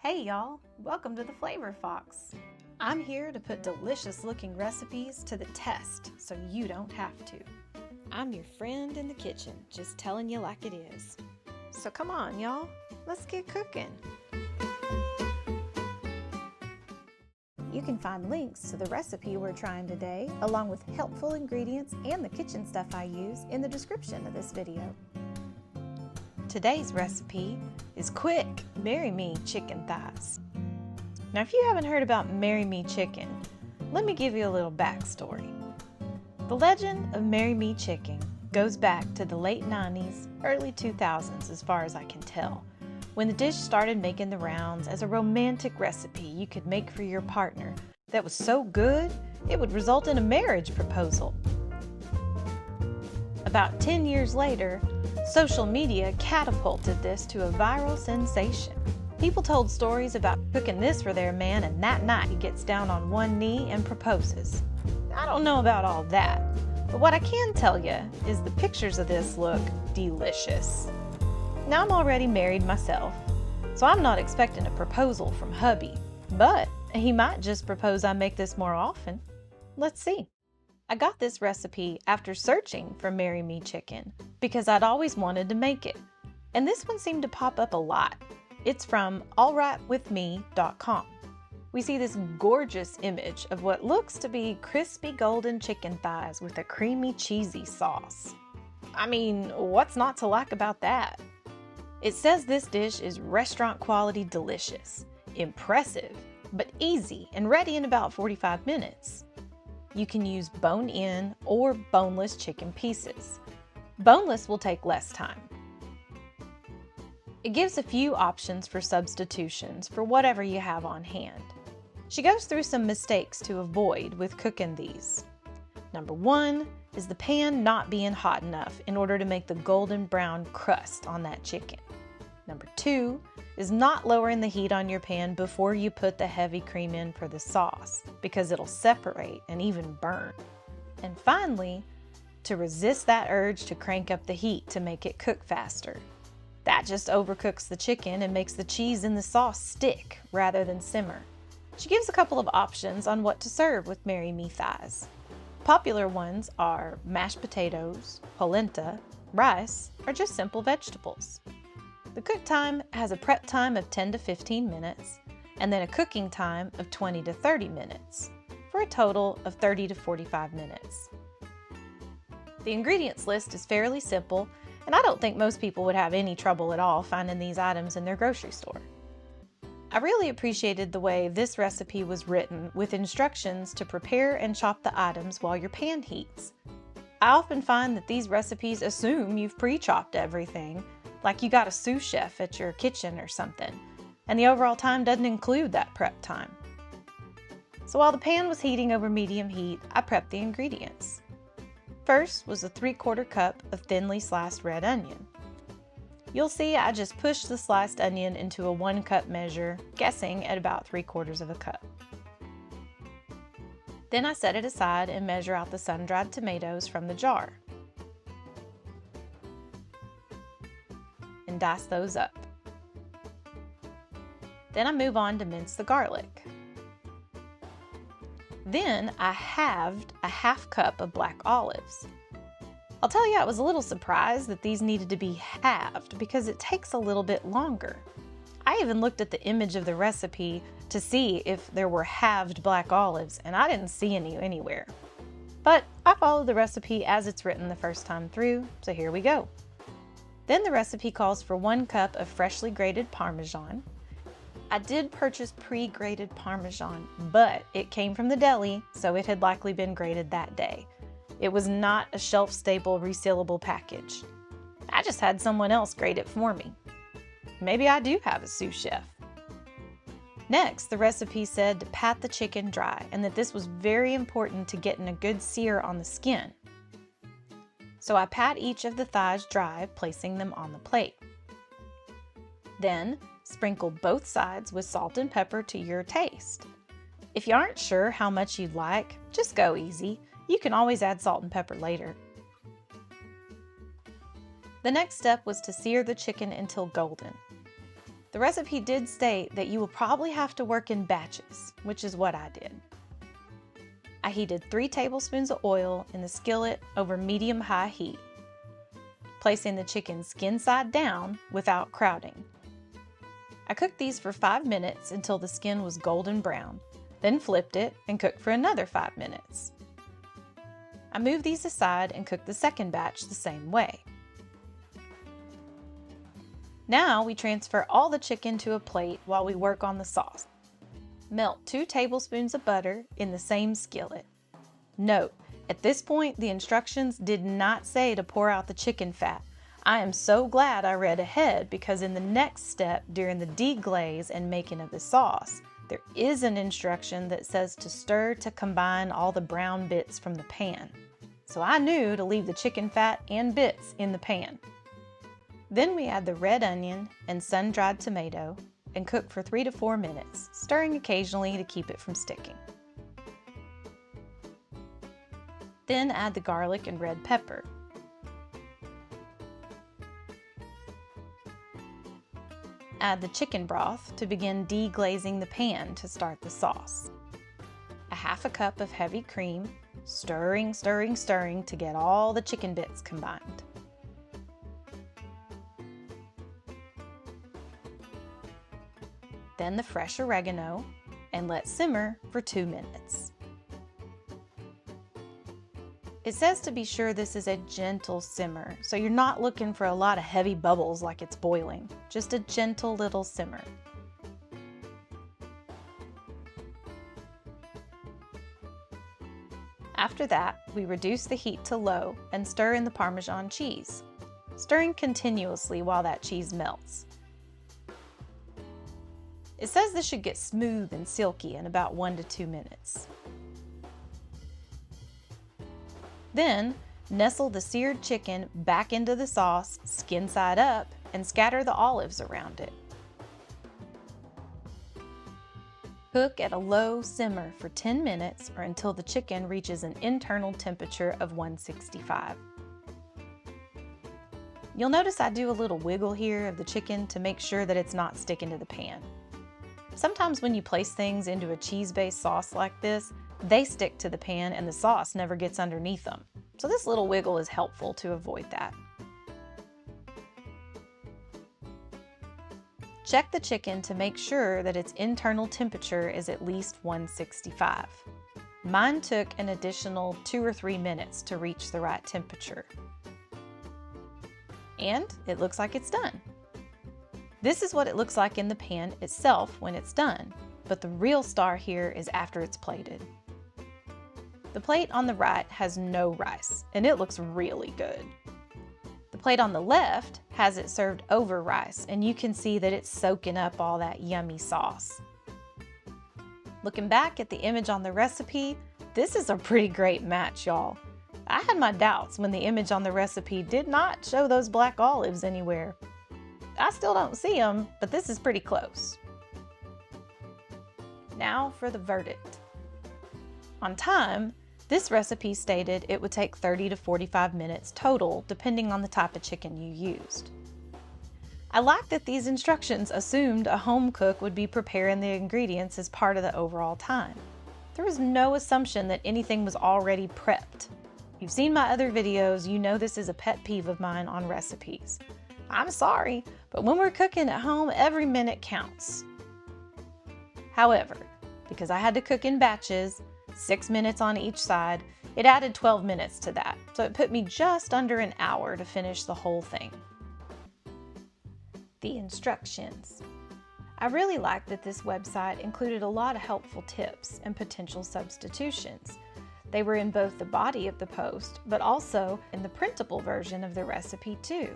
Hey y'all, welcome to the Flavor Fox. I'm here to put delicious looking recipes to the test so you don't have to. I'm your friend in the kitchen, just telling you like it is. So come on y'all, let's get cooking. You can find links to the recipe we're trying today, along with helpful ingredients and the kitchen stuff I use in the description of this video. Today's recipe is quick Marry Me chicken thighs. Now if you haven't heard about Marry Me chicken, let me give you a little backstory. The legend of Marry Me chicken goes back to the late 90s, early 2000s as far as I can tell, when the dish started making the rounds as a romantic recipe you could make for your partner that was so good it would result in a marriage proposal. About 10 years later, social media catapulted this to a viral sensation. People told stories about cooking this for their man, and that night he gets down on one knee and proposes. I don't know about all that, but what I can tell you is the pictures of this look delicious. Now I'm already married myself, so I'm not expecting a proposal from hubby, but he might just propose I make this more often. Let's see. I got this recipe after searching for Marry Me chicken because I'd always wanted to make it, and this one seemed to pop up a lot. It's from allrightwithme.com. We see this gorgeous image of what looks to be crispy golden chicken thighs with a creamy cheesy sauce. I mean, what's not to like about that? It says this dish is restaurant quality delicious, impressive, but easy and ready in about 45 minutes. You can use bone-in or boneless chicken pieces. Boneless will take less time. It gives a few options for substitutions for whatever you have on hand. She goes through some mistakes to avoid with cooking these. Number 1 is the pan not being hot enough in order to make the golden brown crust on that chicken. Number 2 is not lowering the heat on your pan before you put the heavy cream in for the sauce, because it'll separate and even burn. And finally, to resist that urge to crank up the heat to make it cook faster. That just overcooks the chicken and makes the cheese in the sauce stick rather than simmer. She gives a couple of options on what to serve with Marry Me thighs. Popular ones are mashed potatoes, polenta, rice, or just simple vegetables. The cook time has a prep time of 10 to 15 minutes, and then a cooking time of 20 to 30 minutes, for a total of 30 to 45 minutes. The ingredients list is fairly simple, and I don't think most people would have any trouble at all finding these items in their grocery store. I really appreciated the way this recipe was written with instructions to prepare and chop the items while your pan heats. I often find that these recipes assume you've pre-chopped everything, like you got a sous chef at your kitchen or something, and the overall time doesn't include that prep time. So while the pan was heating over medium heat, I prepped the ingredients. First was a 3/4 cup of thinly sliced red onion. You'll see I just pushed the sliced onion into a 1 cup measure, guessing at about 3/4 of a cup. Then I set it aside and measure out the sun-dried tomatoes from the jar. And dice those up. Then I move on to mince the garlic. Then I halved a 1/2 cup of black olives. I'll tell you, I was a little surprised that these needed to be halved because it takes a little bit longer. I even looked at the image of the recipe to see if there were halved black olives, and I didn't see any anywhere. But I followed the recipe as it's written the first time through, so here we go. Then the recipe calls for 1 cup of freshly grated Parmesan. I did purchase pre-grated Parmesan, but it came from the deli, so it had likely been grated that day. It was not a shelf-stable, resealable package. I just had someone else grate it for me. Maybe I do have a sous chef. Next, the recipe said to pat the chicken dry, and that this was very important to getting a good sear on the skin. So I pat each of the thighs dry, placing them on the plate. Then, sprinkle both sides with salt and pepper to your taste. If you aren't sure how much you'd like, just go easy. You can always add salt and pepper later. The next step was to sear the chicken until golden. The recipe did state that you will probably have to work in batches, which is what I did. I heated 3 tablespoons of oil in the skillet over medium-high heat, placing the chicken skin side down without crowding. I cooked these for 5 minutes until the skin was golden brown, then flipped it and cooked for another 5 minutes. I moved these aside and cooked the second batch the same way. Now we transfer all the chicken to a plate while we work on the sauce. Melt 2 tablespoons of butter in the same skillet. Note, at this point the instructions did not say to pour out the chicken fat. I am so glad I read ahead, because in the next step during the deglaze and making of the sauce, there is an instruction that says to stir to combine all the brown bits from the pan. So I knew to leave the chicken fat and bits in the pan. Then we add the red onion and sun-dried tomato and cook for 3 to 4 minutes, stirring occasionally to keep it from sticking. Then add the garlic and red pepper. Add the chicken broth to begin deglazing the pan to start the sauce. A half a cup of heavy cream, stirring to get all the chicken bits combined. Then the fresh oregano, and let simmer for 2 minutes. It says to be sure this is a gentle simmer, so you're not looking for a lot of heavy bubbles like it's boiling, just a gentle little simmer. After that, we reduce the heat to low and stir in the Parmesan cheese, stirring continuously while that cheese melts. It says this should get smooth and silky in about 1 to 2 minutes. Then, nestle the seared chicken back into the sauce, skin side up, and scatter the olives around it. Cook at a low simmer for 10 minutes or until the chicken reaches an internal temperature of 165. You'll notice I do a little wiggle here of the chicken to make sure that it's not sticking to the pan. Sometimes when you place things into a cheese-based sauce like this, they stick to the pan and the sauce never gets underneath them. So this little wiggle is helpful to avoid that. Check the chicken to make sure that its internal temperature is at least 165. Mine took an additional 2 or 3 minutes to reach the right temperature. And it looks like it's done. This is what it looks like in the pan itself when it's done, but the real star here is after it's plated. The plate on the right has no rice, and it looks really good. The plate on the left has it served over rice, and you can see that it's soaking up all that yummy sauce. Looking back at the image on the recipe, this is a pretty great match, y'all. I had my doubts when the image on the recipe did not show those black olives anywhere. I still don't see them, but this is pretty close. Now for the verdict. On time, this recipe stated it would take 30 to 45 minutes total, depending on the type of chicken you used. I like that these instructions assumed a home cook would be preparing the ingredients as part of the overall time. There was no assumption that anything was already prepped. You've seen my other videos, you know this is a pet peeve of mine on recipes. I'm sorry, but when we're cooking at home, every minute counts. However, because I had to cook in batches, 6 minutes on each side, it added 12 minutes to that, so it put me just under an hour to finish the whole thing. The instructions. I really liked that this website included a lot of helpful tips and potential substitutions. They were in both the body of the post, but also in the printable version of the recipe too.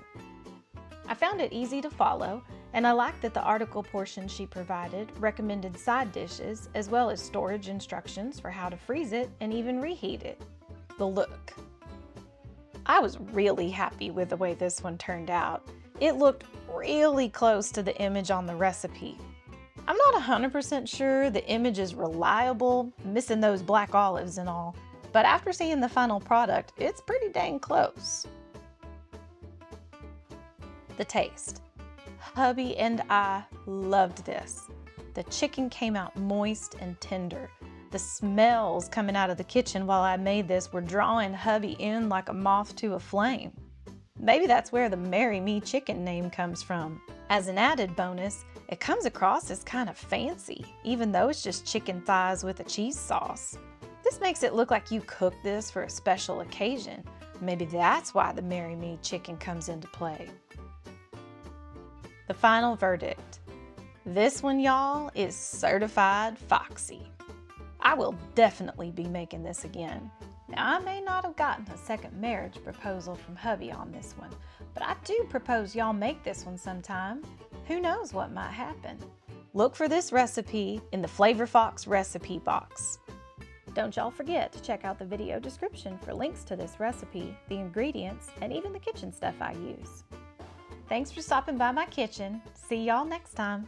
I found it easy to follow, and I liked that the article portion she provided recommended side dishes as well as storage instructions for how to freeze it and even reheat it. The look. I was really happy with the way this one turned out. It looked really close to the image on the recipe. I'm not 100% sure the image is reliable, missing those black olives and all, but after seeing the final product, it's pretty dang close. The taste. Hubby and I loved this. The chicken came out moist and tender. The smells coming out of the kitchen while I made this were drawing hubby in like a moth to a flame. Maybe that's where the Marry Me Chicken name comes from. As an added bonus, it comes across as kind of fancy, even though it's just chicken thighs with a cheese sauce. This makes it look like you cooked this for a special occasion. Maybe that's why the Marry Me Chicken comes into play. The final verdict. This one, y'all, is Certified Foxy. I will definitely be making this again. Now, I may not have gotten a second marriage proposal from hubby on this one, but I do propose y'all make this one sometime. Who knows what might happen? Look for this recipe in the Flavor Fox recipe box. Don't y'all forget to check out the video description for links to this recipe, the ingredients, and even the kitchen stuff I use. Thanks for stopping by my kitchen. See y'all next time.